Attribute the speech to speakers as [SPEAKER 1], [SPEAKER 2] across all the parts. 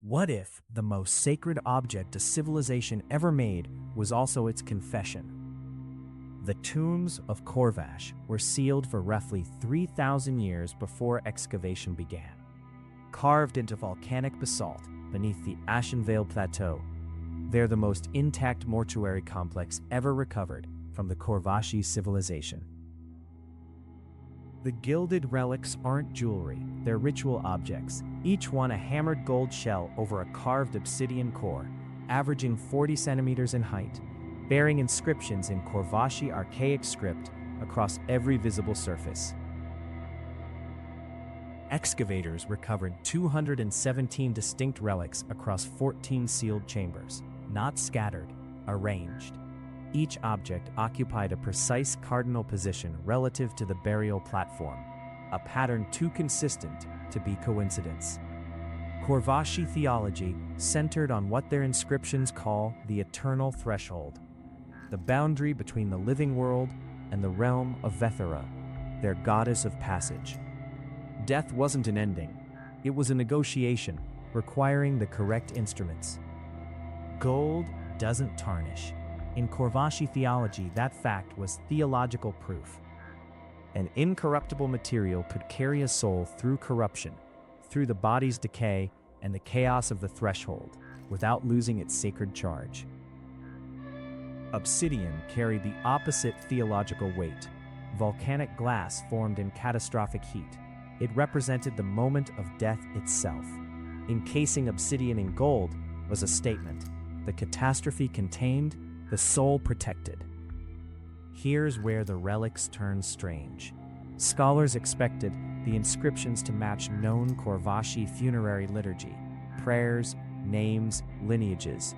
[SPEAKER 1] What if the most sacred object a civilization ever made was also its confession? The tombs of Korvash were sealed for roughly 3,000 years before excavation began. Carved into volcanic basalt beneath the Ashenvale Plateau, they're the most intact mortuary complex ever recovered from the Korvashi civilization. The gilded relics aren't jewelry, they're ritual objects, each one a hammered gold shell over a carved obsidian core, averaging 40 centimeters in height, bearing inscriptions in Korvashi archaic script across every visible surface. Excavators recovered 217 distinct relics across 14 sealed chambers, not scattered, arranged. Each object occupied a precise cardinal position relative to the burial platform, a pattern too consistent to be coincidence. Korvashi theology centered on what their inscriptions call the eternal threshold, the boundary between the living world and the realm of Vethera, their goddess of passage. Death wasn't an ending, it was a negotiation requiring the correct instruments. Gold doesn't tarnish. In Korvashi theology, that fact was theological proof. An incorruptible material could carry a soul through corruption, through the body's decay and the chaos of the threshold, without losing its sacred charge. Obsidian carried the opposite theological weight. Volcanic glass formed in catastrophic heat. It represented the moment of death itself. Encasing obsidian in gold was a statement: the catastrophe contained, the soul protected. Here's where the relics turn strange. Scholars expected the inscriptions to match known Korvashi funerary liturgy, prayers, names, lineages.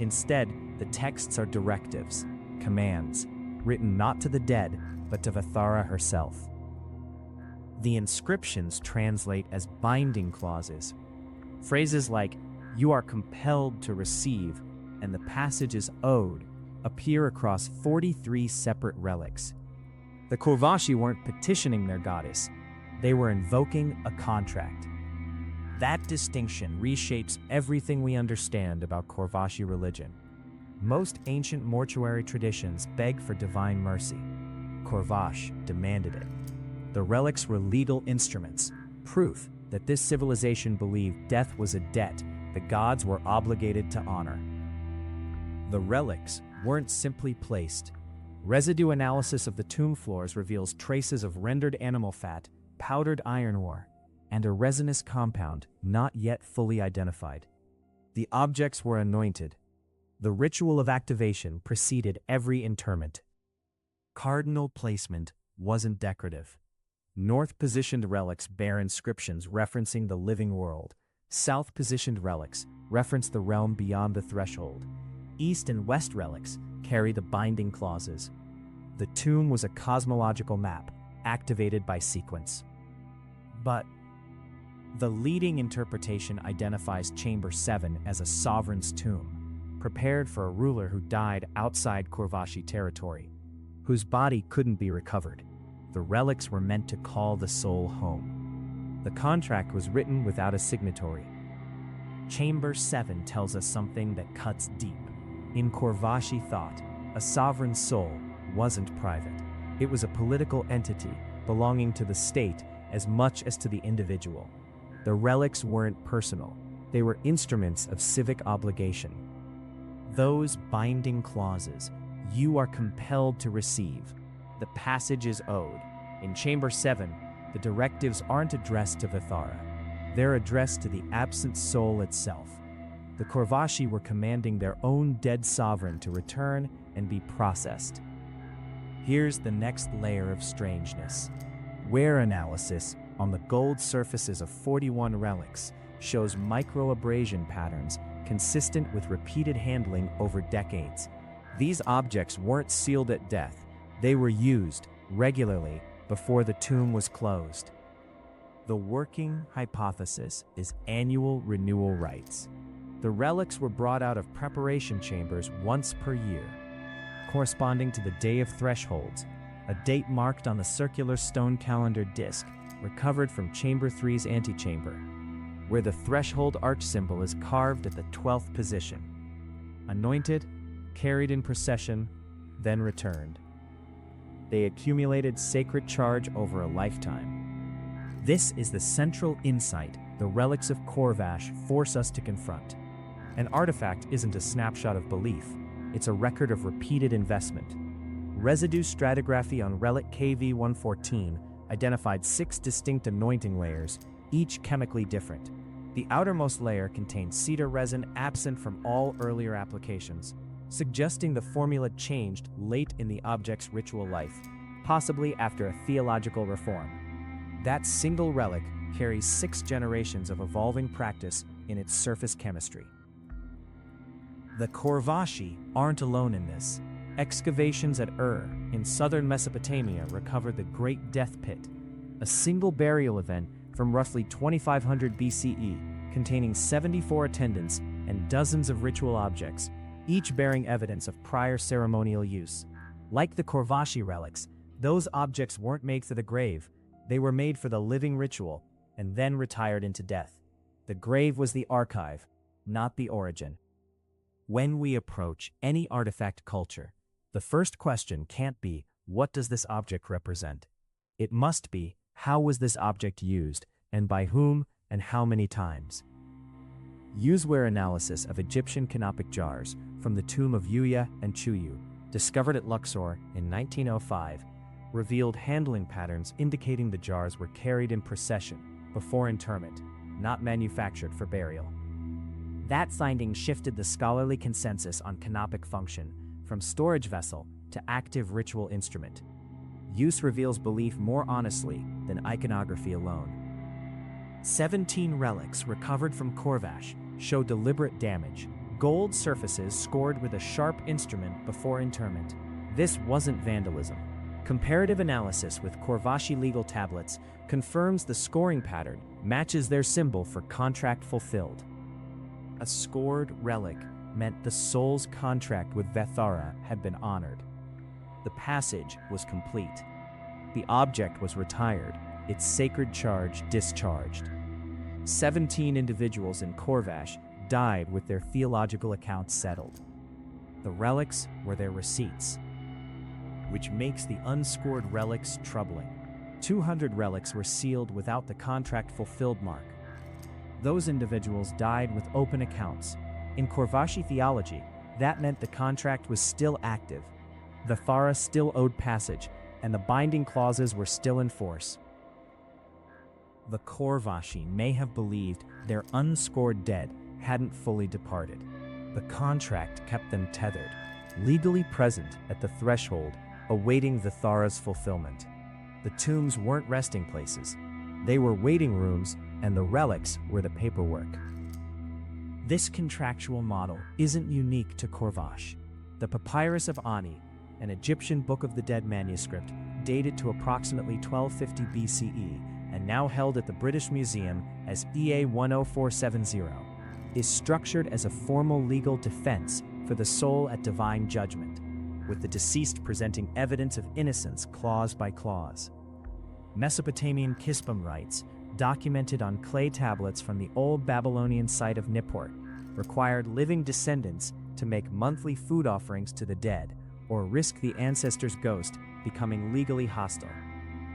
[SPEAKER 1] Instead, the texts are directives, commands, written not to the dead, but to Vethara herself. The inscriptions translate as binding clauses. Phrases like, "You are compelled to receive," and "the passage is owed," appear across 43 separate relics. The Korvashi weren't petitioning their goddess, they were invoking a contract. That distinction reshapes everything we understand about Korvashi religion. Most ancient mortuary traditions beg for divine mercy. Korvash demanded it. The relics were legal instruments, proof that this civilization believed death was a debt the gods were obligated to honor. The relics weren't simply placed. Residue analysis of the tomb floors reveals traces of rendered animal fat, powdered iron ore, and a resinous compound not yet fully identified. The objects were anointed. The ritual of activation preceded every interment. Cardinal placement wasn't decorative. North-positioned relics bear inscriptions referencing the living world. South-positioned relics reference the realm beyond the threshold. East and West relics carry the binding clauses. The tomb was a cosmological map, activated by sequence. But the leading interpretation identifies Chamber 7 as a sovereign's tomb, prepared for a ruler who died outside Korvashi territory, whose body couldn't be recovered. The relics were meant to call the soul home. The contract was written without a signatory. Chamber 7 tells us something that cuts deep. In Korvashi thought, a sovereign soul wasn't private. It was a political entity belonging to the state as much as to the individual. The relics weren't personal. They were instruments of civic obligation. Those binding clauses, "You are compelled to receive," "the passage is owed." In Chamber 7, the directives aren't addressed to Vethara. They're addressed to the absent soul itself. The Korvashi were commanding their own dead sovereign to return and be processed. Here's the next layer of strangeness. Wear analysis on the gold surfaces of 41 relics shows microabrasion patterns consistent with repeated handling over decades. These objects weren't sealed at death. They were used regularly before the tomb was closed. The working hypothesis is annual renewal rites. The relics were brought out of preparation chambers once per year, corresponding to the Day of Thresholds, a date marked on the circular stone calendar disc recovered from Chamber 3's antechamber. where the threshold arch symbol is carved at the 12th position. Anointed, carried in procession, then returned. They accumulated sacred charge over a lifetime. This is the central insight the Relics of Korvash force us to confront. An artifact isn't a snapshot of belief, it's a record of repeated investment. Residue stratigraphy on relic KV-114 identified 6 distinct anointing layers, each chemically different. The outermost layer contained cedar resin absent from all earlier applications, suggesting the formula changed late in the object's ritual life, possibly after a theological reform. That single relic carries 6 generations of evolving practice in its surface chemistry. The Korvashi aren't alone in this. Excavations at in southern Mesopotamia recovered the Great Death Pit, a single burial event from roughly 2500 BCE containing 74 attendants and dozens of ritual objects, each bearing evidence of prior ceremonial use. Like the Korvashi relics, those objects weren't made for the grave, they were made for the living ritual and then retired into death. The grave was the archive, not the origin. When we approach any artifact culture, the first question can't be, what does this object represent? It must be, how was this object used, and by whom, and how many times? Useware analysis of Egyptian canopic jars from the tomb of Yuya and Chuyu, discovered at Luxor in 1905, revealed handling patterns indicating the jars were carried in procession before interment, not manufactured for burial. That finding shifted the scholarly consensus on canopic function from storage vessel to active ritual instrument. Use reveals belief more honestly than iconography alone. 17 relics recovered from Korvash show deliberate damage, gold surfaces scored with a sharp instrument before interment. This wasn't vandalism. Comparative analysis with Korvashi legal tablets confirms the scoring pattern matches their symbol for contract fulfilled. A scored relic meant the soul's contract with Vethara had been honored. The passage was complete. The object was retired, its sacred charge discharged. 17 individuals in Korvash died with their theological accounts settled. The relics were their receipts, which makes the unscored relics troubling. 200 relics were sealed without the contract fulfilled mark. Those individuals died with open accounts. In Korvashi theology, that meant the contract was still active. The Thara still owed passage, and the binding clauses were still in force. The Korvashi may have believed their unscored dead hadn't fully departed. The contract kept them tethered, legally present at the threshold, awaiting the Thara's fulfillment. The tombs weren't resting places. They were waiting rooms, and the relics were the paperwork. This contractual model isn't unique to Korvash. The Papyrus of Ani, an Egyptian Book of the Dead manuscript dated to approximately 1250 BCE and now held at the British Museum as EA 10470, is structured as a formal legal defense for the soul at divine judgment, with the deceased presenting evidence of innocence clause by clause. Mesopotamian Kispam rites, documented on clay tablets from the old Babylonian site of Nippur, required living descendants to make monthly food offerings to the dead or risk the ancestor's ghost becoming legally hostile.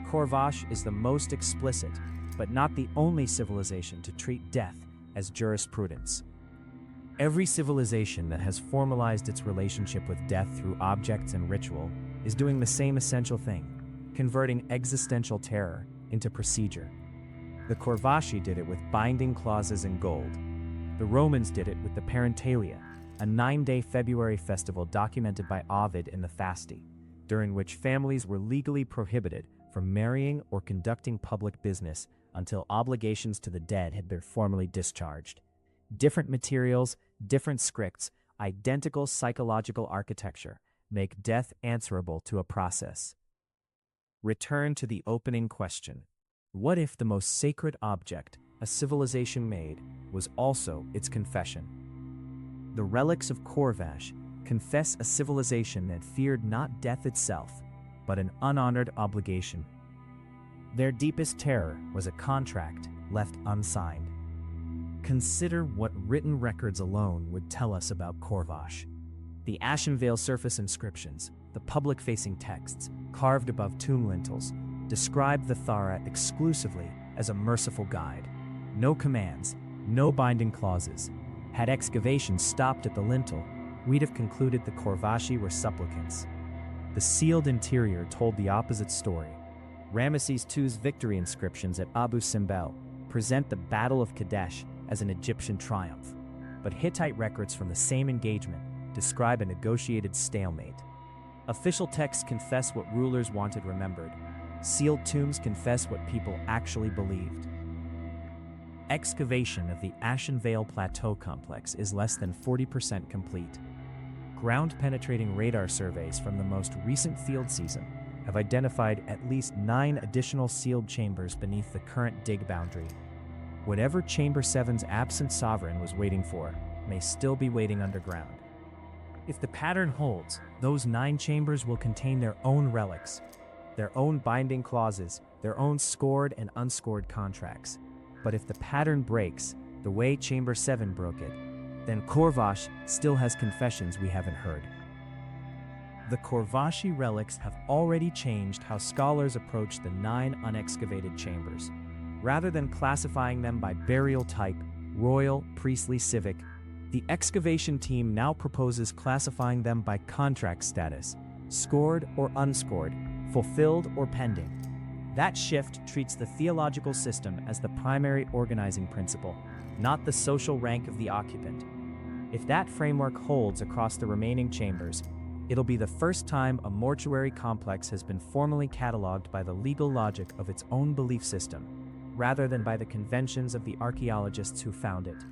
[SPEAKER 1] Korvash is the most explicit, but not the only civilization to treat death as jurisprudence. Every civilization that has formalized its relationship with death through objects and ritual is doing the same essential thing, converting existential terror into procedure. The Korvashi did it with binding clauses in gold. The Romans did it with the Parentalia, a 9-day February festival documented by Ovid in the Fasti, during which families were legally prohibited from marrying or conducting public business until obligations to the dead had been formally discharged. Different materials, different scripts, identical psychological architecture make death answerable to a process. Return to the opening question. What if the most sacred object a civilization made was also its confession? The Relics of Korvash confess a civilization that feared not death itself, but an unhonored obligation. Their deepest terror was a contract left unsigned. Consider what written records alone would tell us about Korvash. The Ashen Veil surface inscriptions, the public-facing texts, carved above tomb lintels, describe the Thara exclusively as a merciful guide. No commands, no binding clauses. Had excavations stopped at the lintel, we'd have concluded the Korvashi were supplicants. The sealed interior told the opposite story. Ramesses II's victory inscriptions at Abu Simbel present the Battle of Kadesh as an Egyptian triumph, but Hittite records from the same engagement describe a negotiated stalemate. Official texts confess what rulers wanted remembered. Sealed tombs confess what people actually believed. Excavation of the Ashen Veil Plateau complex is less than 40% complete. Ground-penetrating radar surveys from the most recent field season have identified at least 9 additional sealed chambers beneath the current dig boundary. Whatever Chamber 7's absent sovereign was waiting for may still be waiting underground. If the pattern holds, those 9 chambers will contain their own relics, their own binding clauses, their own scored and unscored contracts. But if the pattern breaks, the way Chamber 7 broke it, then Korvash still has confessions we haven't heard. The Korvashi relics have already changed how scholars approach the 9 unexcavated chambers. Rather than classifying them by burial type, royal, priestly, civic, the excavation team now proposes classifying them by contract status, scored or unscored, fulfilled or pending. That shift treats the theological system as the primary organizing principle, not the social rank of the occupant. If that framework holds across the remaining chambers, it'll be the first time a mortuary complex has been formally cataloged by the legal logic of its own belief system, rather than by the conventions of the archaeologists who found it.